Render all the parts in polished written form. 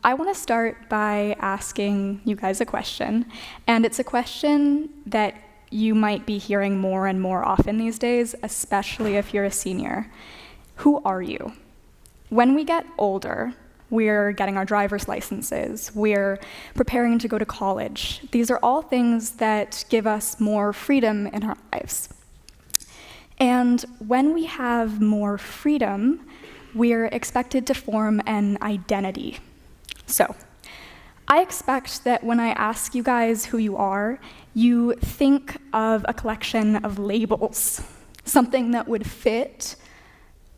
I want to start by asking you guys a question, and it's a question that you might be hearing more and more often these days, especially if you're a senior. Who are you? When we get older, we're getting our driver's licenses, we're preparing to go to college. These are all things that give us more freedom in our lives. And when we have more freedom, we're expected to form an identity. So, I expect that when I ask you guys who you are, you think of a collection of labels, something that would fit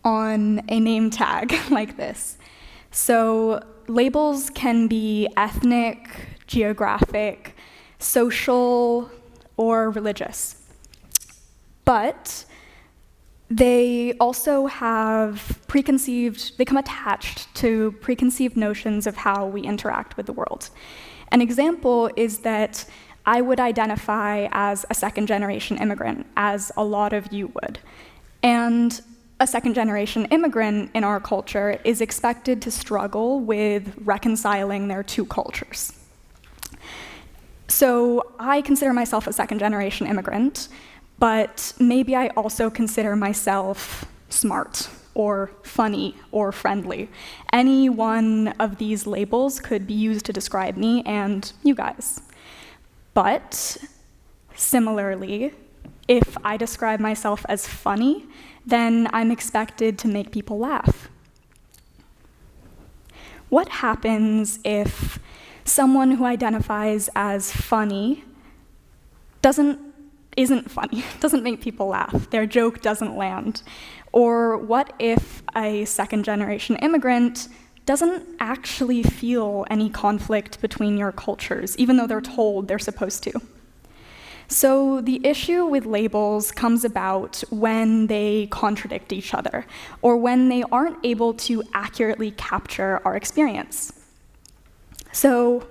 on a name tag like this. So, labels can be ethnic, geographic, social, or religious. But they also have they come attached to preconceived notions of how we interact with the world. An example is that I would identify as a second-generation immigrant, as a lot of you would. And a second-generation immigrant in our culture is expected to struggle with reconciling their two cultures. So I consider myself a second-generation immigrant, but maybe I also consider myself smart, or funny, or friendly. Any one of these labels could be used to describe me and you guys. But similarly, if I describe myself as funny, then I'm expected to make people laugh. What happens if someone who identifies as funny isn't funny, doesn't make people laugh, their joke doesn't land? Or what if a second-generation immigrant doesn't actually feel any conflict between your cultures, even though they're told they're supposed to? So the issue with labels comes about when they contradict each other, or when they aren't able to accurately capture our experience. So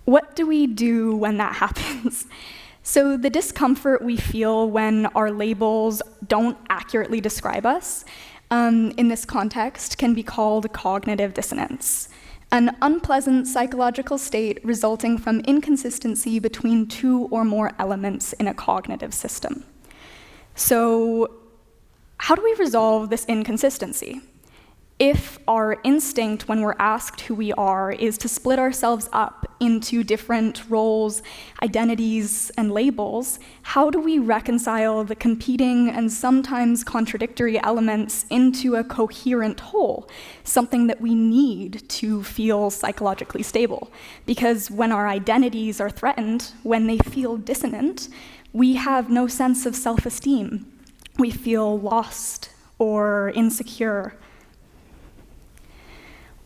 what do we do when that happens? So the discomfort we feel when our labels don't accurately describe us, in this context, can be called cognitive dissonance, an unpleasant psychological state resulting from inconsistency between two or more elements in a cognitive system. So how do we resolve this inconsistency? If our instinct when we're asked who we are is to split ourselves up into different roles, identities, and labels, how do we reconcile the competing and sometimes contradictory elements into a coherent whole, something that we need to feel psychologically stable? Because when our identities are threatened, when they feel dissonant, we have no sense of self-esteem. We feel lost or insecure.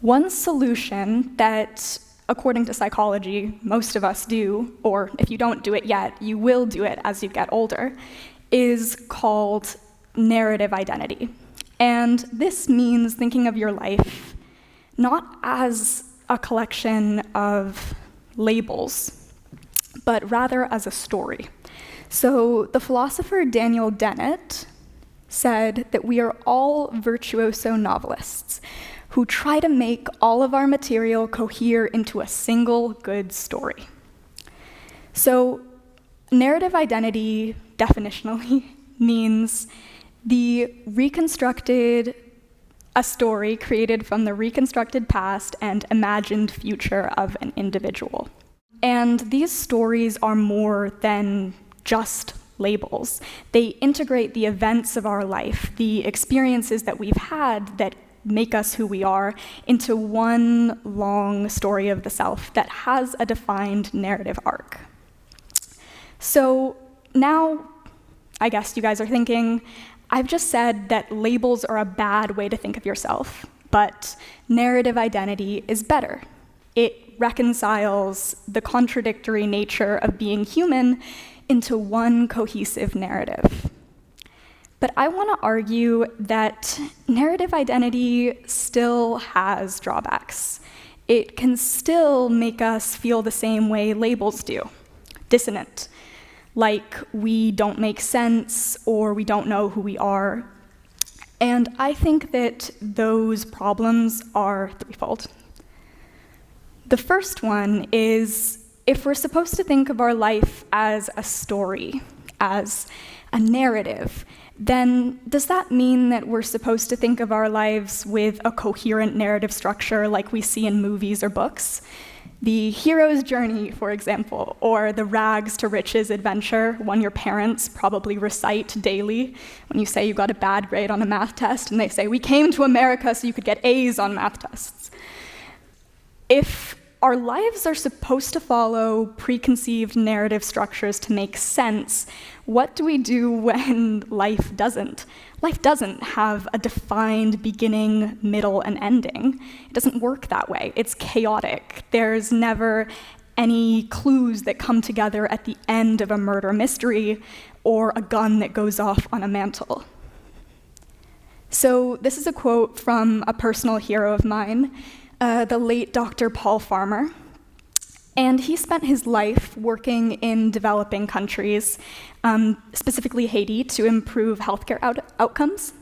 One solution that, according to psychology, most of us do, or if you don't do it yet, you will do it as you get older, is called narrative identity. And this means thinking of your life not as a collection of labels, but rather as a story. So the philosopher Daniel Dennett said that we are all virtuoso novelists who try to make all of our material cohere into a single good story. So narrative identity, definitionally, means a story created from the reconstructed past and imagined future of an individual. And these stories are more than just labels. They integrate the events of our life, the experiences that we've had that make us who we are, into one long story of the self that has a defined narrative arc. So now, I guess you guys are thinking, I've just said that labels are a bad way to think of yourself, but narrative identity is better. It reconciles the contradictory nature of being human into one cohesive narrative. But I want to argue that narrative identity still has drawbacks. It can still make us feel the same way labels do, dissonant, like we don't make sense or we don't know who we are. And I think that those problems are threefold. The first one is, if we're supposed to think of our life as a story, as a narrative, then does that mean that we're supposed to think of our lives with a coherent narrative structure like we see in movies or books? The hero's journey, for example, or the rags to riches adventure, one your parents probably recite daily when you say you got a bad grade on a math test and they say, "We came to America so you could get A's on math tests." If our lives are supposed to follow preconceived narrative structures to make sense, what do we do when life doesn't? Life doesn't have a defined beginning, middle, and ending. It doesn't work that way. It's chaotic. There's never any clues that come together at the end of a murder mystery or a gun that goes off on a mantle. So this is a quote from a personal hero of mine, the late Dr. Paul Farmer. And he spent his life working in developing countries, specifically Haiti, to improve healthcare outcomes.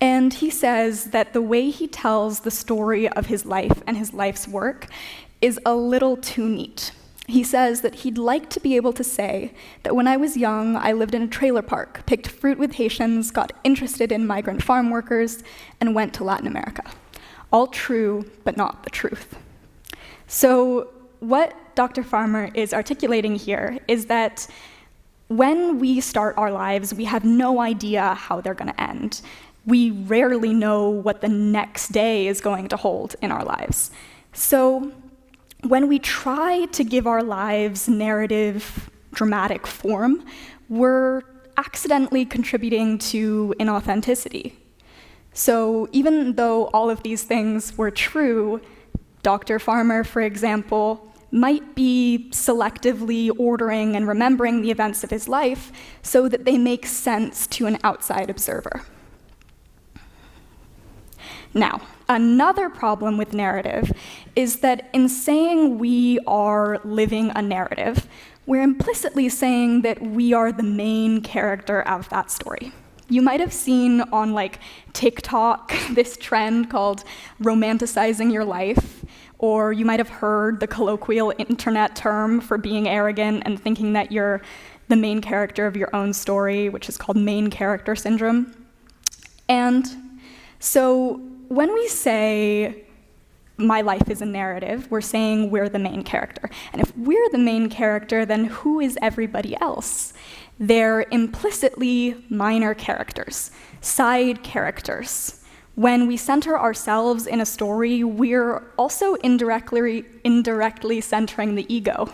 And he says that the way he tells the story of his life and his life's work is a little too neat. He says that he'd like to be able to say that when I was young, I lived in a trailer park, picked fruit with Haitians, got interested in migrant farm workers, and went to Latin America. All true, but not the truth. So what Dr. Farmer is articulating here is that when we start our lives, we have no idea how they're going to end. We rarely know what the next day is going to hold in our lives. So when we try to give our lives narrative, dramatic form, we're accidentally contributing to inauthenticity. So even though all of these things were true, Dr. Farmer, for example, might be selectively ordering and remembering the events of his life so that they make sense to an outside observer. Now, another problem with narrative is that in saying we are living a narrative, we're implicitly saying that we are the main character of that story. You might have seen on TikTok this trend called romanticizing your life, or you might have heard the colloquial internet term for being arrogant and thinking that you're the main character of your own story, which is called main character syndrome. And so when we say my life is a narrative, we're saying we're the main character. And if we're the main character, then who is everybody else? They're implicitly minor characters, side characters. When we center ourselves in a story, we're also indirectly centering the ego.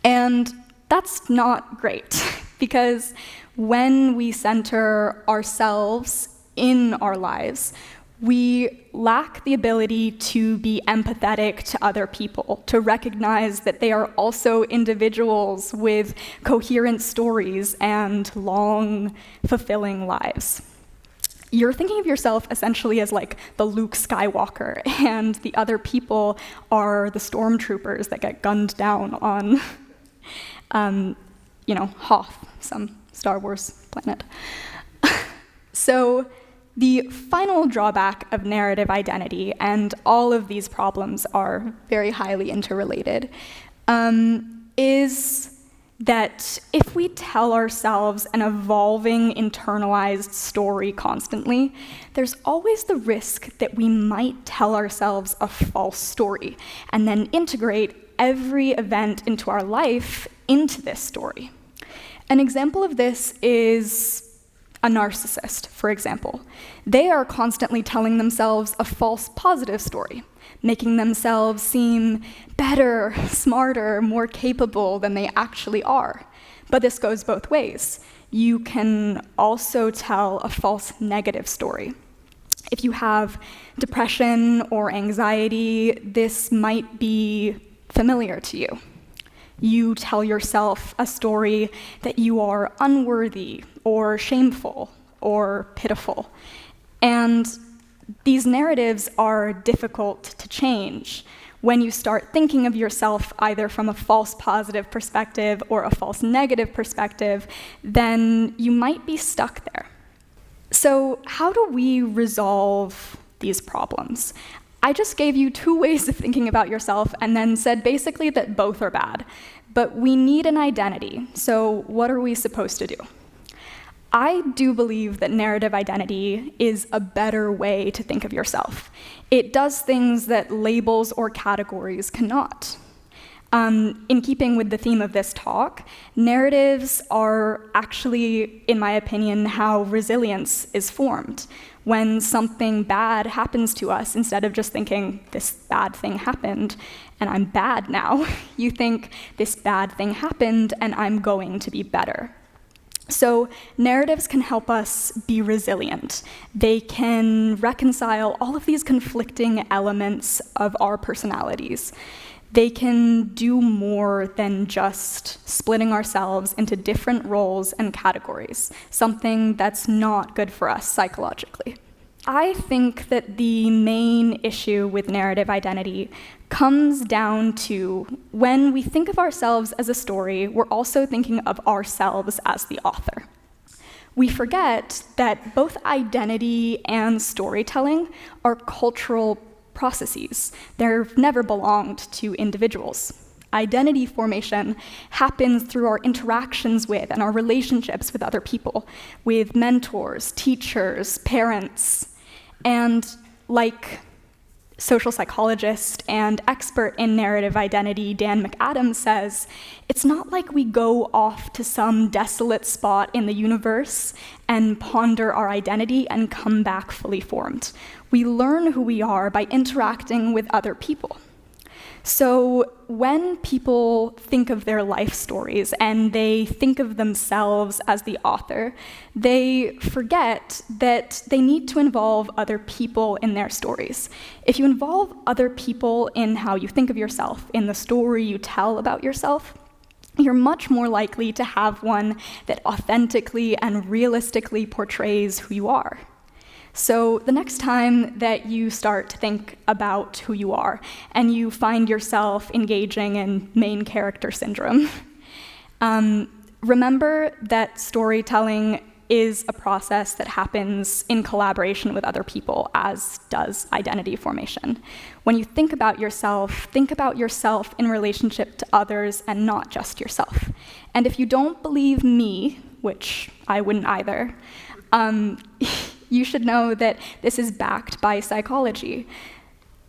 And that's not great, because when we center ourselves in our lives, we lack the ability to be empathetic to other people, to recognize that they are also individuals with coherent stories and long, fulfilling lives. You're thinking of yourself essentially as the Luke Skywalker, and the other people are the stormtroopers that get gunned down on, Hoth, some Star Wars planet. So the final drawback of narrative identity, and all of these problems are very highly interrelated, is that if we tell ourselves an evolving, internalized story constantly, there's always the risk that we might tell ourselves a false story and then integrate every event into our life into this story. An example of this is a narcissist, for example. They are constantly telling themselves a false positive story, making themselves seem better, smarter, more capable than they actually are. But this goes both ways. You can also tell a false negative story. If you have depression or anxiety, this might be familiar to you. You tell yourself a story that you are unworthy or shameful or pitiful. And these narratives are difficult to change. When you start thinking of yourself either from a false positive perspective or a false negative perspective, then you might be stuck there. So how do we resolve these problems? I just gave you 2 ways of thinking about yourself and then said basically that both are bad. But we need an identity, so what are we supposed to do? I do believe that narrative identity is a better way to think of yourself. It does things that labels or categories cannot. In keeping with the theme of this talk, narratives are actually, in my opinion, how resilience is formed. When something bad happens to us, instead of just thinking, this bad thing happened, and I'm bad now, you think, this bad thing happened, and I'm going to be better. So narratives can help us be resilient. They can reconcile all of these conflicting elements of our personalities. They can do more than just splitting ourselves into different roles and categories, something that's not good for us psychologically. I think that the main issue with narrative identity comes down to when we think of ourselves as a story, we're also thinking of ourselves as the author. We forget that both identity and storytelling are cultural processes. They've never belonged to individuals. Identity formation happens through our interactions with and our relationships with other people, with mentors, teachers, parents, and like social psychologist and expert in narrative identity Dan McAdams says, it's not like we go off to some desolate spot in the universe and ponder our identity and come back fully formed. We learn who we are by interacting with other people. So when people think of their life stories and they think of themselves as the author, they forget that they need to involve other people in their stories. If you involve other people in how you think of yourself, in the story you tell about yourself, you're much more likely to have one that authentically and realistically portrays who you are. So the next time that you start to think about who you are and you find yourself engaging in main character syndrome, remember that storytelling is a process that happens in collaboration with other people, as does identity formation. When you think about yourself in relationship to others and not just yourself. And if you don't believe me, which I wouldn't either, you should know that this is backed by psychology.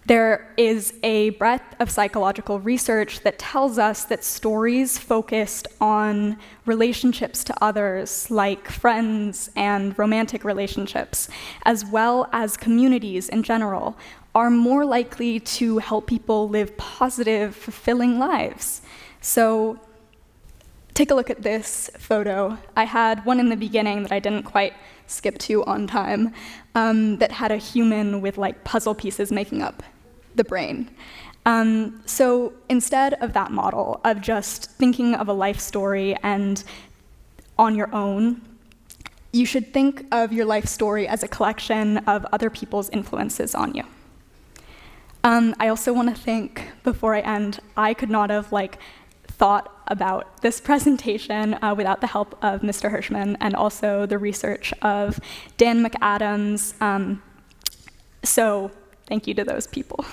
There is a breadth of psychological research that tells us that stories focused on relationships to others, like friends and romantic relationships, as well as communities in general, are more likely to help people live positive, fulfilling lives. So take a look at this photo. I had one in the beginning that I didn't quite skip to on time, that had a human with like puzzle pieces making up the brain. So instead of that model of just thinking of a life story and on your own, you should think of your life story as a collection of other people's influences on you. I also want to think, before I end, I could not have thought about this presentation without the help of Mr. Hirschman and also the research of Dan McAdams. So thank you to those people.